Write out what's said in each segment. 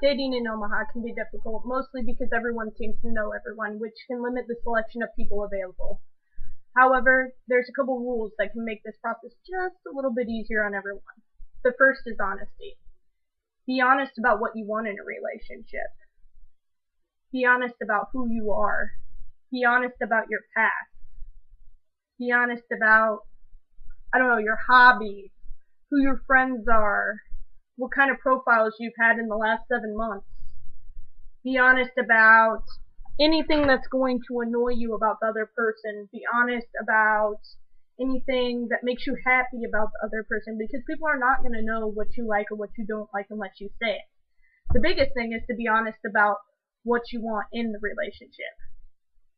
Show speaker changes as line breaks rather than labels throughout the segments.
Dating in Omaha can be difficult, mostly because everyone seems to know everyone, which can limit the selection of people available. However, there's a couple rules that can make this process just a little bit easier on everyone. The first is honesty. Be honest about what you want in a relationship. Be honest about who you are. Be honest about your past. Be honest about, I don't know, your hobbies, who your friends are, what kind of profiles you've had in the last 7 months. Be honest about anything that's going to annoy you about the other person. Be honest about anything that makes you happy about the other person, because people are not going to know what you like or what you don't like unless you say it. The biggest thing is to be honest about what you want in the relationship.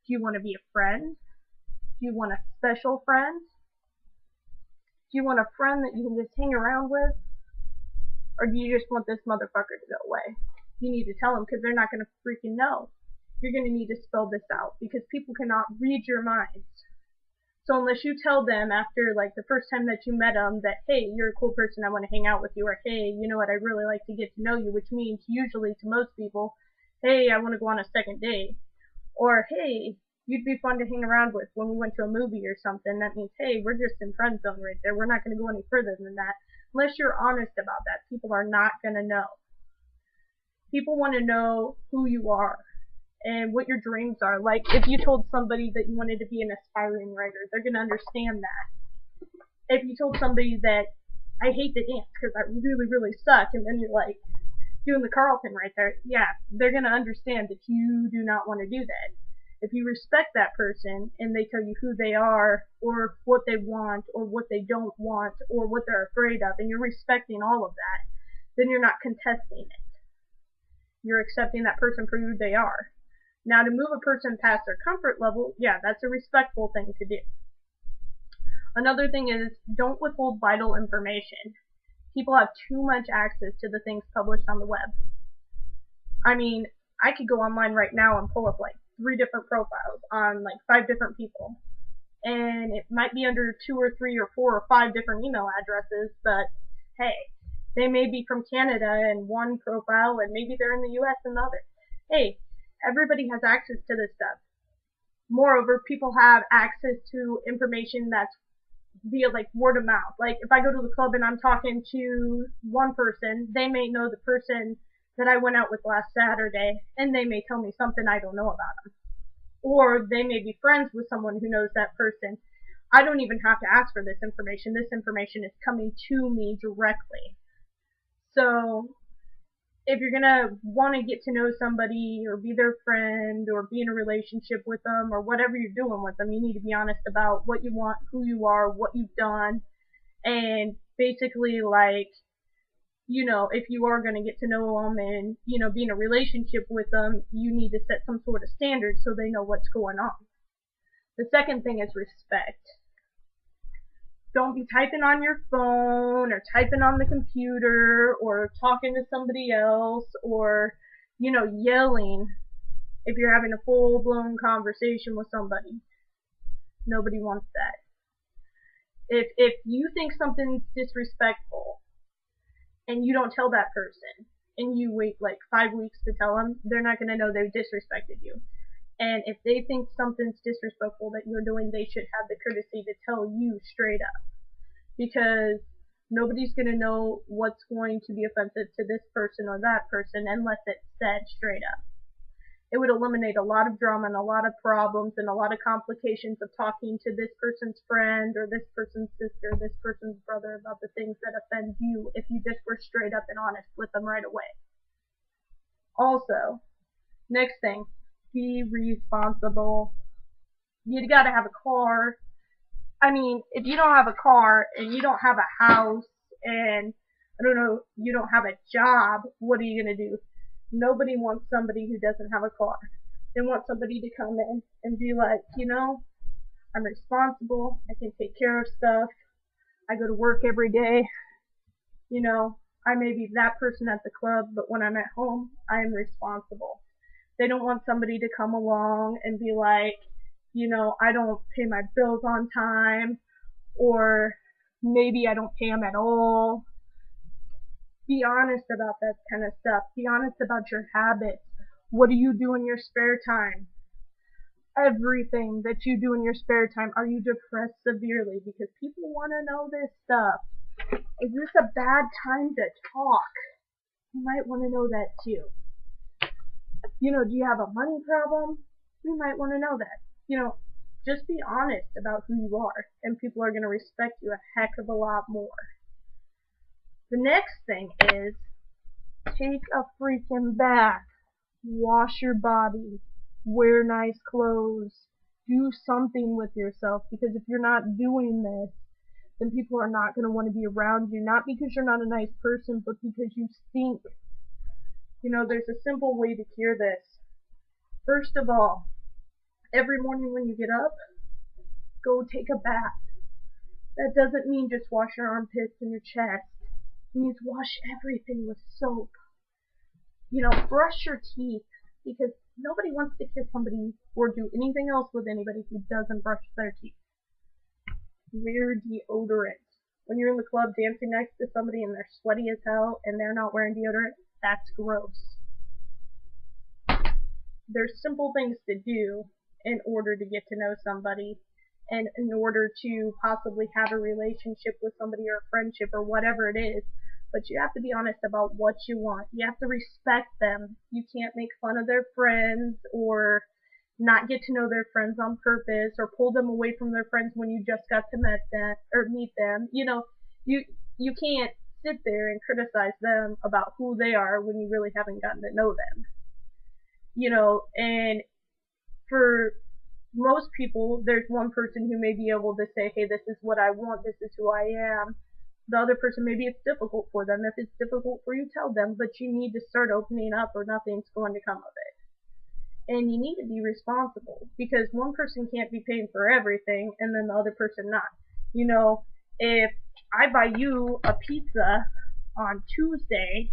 Do you want to be a friend? Do you want a special friend? Do you want a friend that you can just hang around with? Or do you just want this motherfucker to go away? You need to tell them, because they're not going to freaking know. You're going to need to spell this out, because people cannot read your minds. So unless you tell them after like the first time that you met them that, hey, you're a cool person, I want to hang out with you, or hey, you know what, I really like to get to know you, which means usually to most people, hey, I want to go on a second date, or hey, you'd be fun to hang around with when we went to a movie or something. That means, hey, we're just in friend zone right there. We're not going to go any further than that. Unless you're honest about that, people are not going to know. People want to know who you are and what your dreams are. Like, if you told somebody that you wanted to be an aspiring writer, they're going to understand that. If you told somebody that I hate to dance because I really, really suck, and then you're like doing the Carlton right there, yeah, they're going to understand that you do not want to do that. If you respect that person and they tell you who they are, or what they want, or what they don't want, or what they're afraid of, and you're respecting all of that, then you're not contesting it. You're accepting that person for who they are. Now, to move a person past their comfort level, yeah, that's a respectful thing to do. Another thing is, don't withhold vital information. People have too much access to the things published on the web. I mean, I could go online right now and pull up like 3 different profiles on like 5 different people. And it might be under 2 or 3 or 4 or 5 different email addresses, but hey, they may be from Canada in one profile, and maybe they're in the US in the other. Hey, everybody has access to this stuff. Moreover, people have access to information that's via like word of mouth. Like, if I go to the club and I'm talking to one person, they may know the person that I went out with last Saturday, and they may tell me something I don't know about them. Or they may be friends with someone who knows that person. I don't even have to ask for this information. This information is coming to me directly. So if you're gonna want to get to know somebody or be their friend or be in a relationship with them or whatever you're doing with them, you need to be honest about what you want, who you are, what you've done, and basically, like, if you are going to get to know them and, be in a relationship with them, you need to set some sort of standard so they know what's going on. The second thing is respect. Don't be typing on your phone or typing on the computer or talking to somebody else or, yelling if you're having a full-blown conversation with somebody. Nobody wants that. If you think something's disrespectful and you don't tell that person and you wait like 5 weeks to tell them, they're not going to know they disrespected you. And if they think something's disrespectful that you're doing, they should have the courtesy to tell you straight up. Because nobody's going to know what's going to be offensive to this person or that person unless it's said straight up. It would eliminate a lot of drama and a lot of problems and a lot of complications of talking to this person's friend or this person's sister, this person's brother about the things that offend you if you just were straight up and honest with them right away. Also, next thing, be responsible. You gotta have a car. I mean, if you don't have a car and you don't have a house and, I don't know, you don't have a job, what are you gonna do? Nobody wants somebody who doesn't have a car. They want somebody to come in and be like, I'm responsible, I can take care of stuff, I go to work every day, I may be that person at the club, but when I'm at home, I am responsible. They don't want somebody to come along and be like, I don't pay my bills on time, or maybe I don't pay them at all. Be honest about that kind of stuff. Be honest about your habits. What do you do in your spare time? Everything that you do in your spare time. Are you depressed severely? Because people want to know this stuff. Is this a bad time to talk? You might want to know that too. Do you have a money problem? We might want to know that. Just be honest about who you are, and people are going to respect you a heck of a lot more. The next thing is take a freaking bath. Wash your body. Wear nice clothes. Do something with yourself, because if you're not doing this, then people are not going to want to be around you. Not because you're not a nice person, but because you stink. There's a simple way to cure this. First of all, every morning when you get up, go take a bath. That doesn't mean just wash your armpits and your chest. It means wash everything with soap. Brush your teeth, because nobody wants to kiss somebody or do anything else with anybody who doesn't brush their teeth. Wear deodorant. When you're in the club dancing next to somebody and they're sweaty as hell and they're not wearing deodorant, that's gross. There's simple things to do in order to get to know somebody, and in order to possibly have a relationship with somebody or a friendship or whatever it is. But you have to be honest about what you want. You have to respect them. You can't make fun of their friends or not get to know their friends on purpose, or pull them away from their friends when you just got to meet them. You can't sit there and criticize them about who they are when you really haven't gotten to know them. And for most people, there's one person who may be able to say, hey, this is what I want, this is who I am. The other person, maybe it's difficult for them. If it's difficult for you, tell them, but you need to start opening up or nothing's going to come of it. And you need to be responsible, because one person can't be paying for everything and then the other person not. If I buy you a pizza on Tuesday,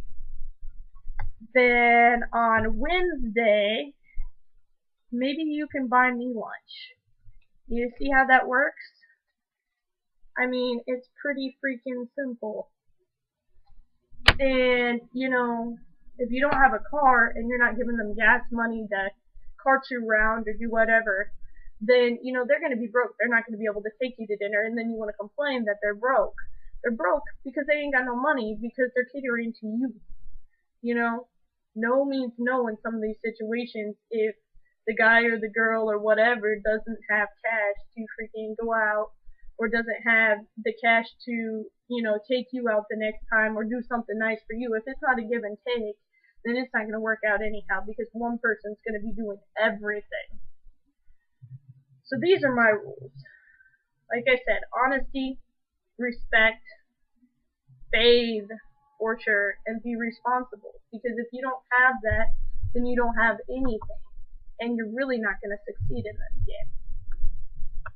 then on Wednesday, maybe you can buy me lunch. You see how that works? I mean, it's pretty freaking simple. And, if you don't have a car and you're not giving them gas money to cart you around or do whatever, then, they're going to be broke. They're not going to be able to take you to dinner, and then you want to complain that they're broke. They're broke because they ain't got no money, because they're catering to you. No means no in some of these situations. If the guy or the girl or whatever doesn't have cash to freaking go out, or doesn't have the cash to, take you out the next time or do something nice for you, if it's not a give and take, then it's not going to work out anyhow, because one person's going to be doing everything. So these are my rules. Like I said, honesty, respect, bathe for sure, and be responsible. Because if you don't have that, then you don't have anything, and you're really not going to succeed in this game.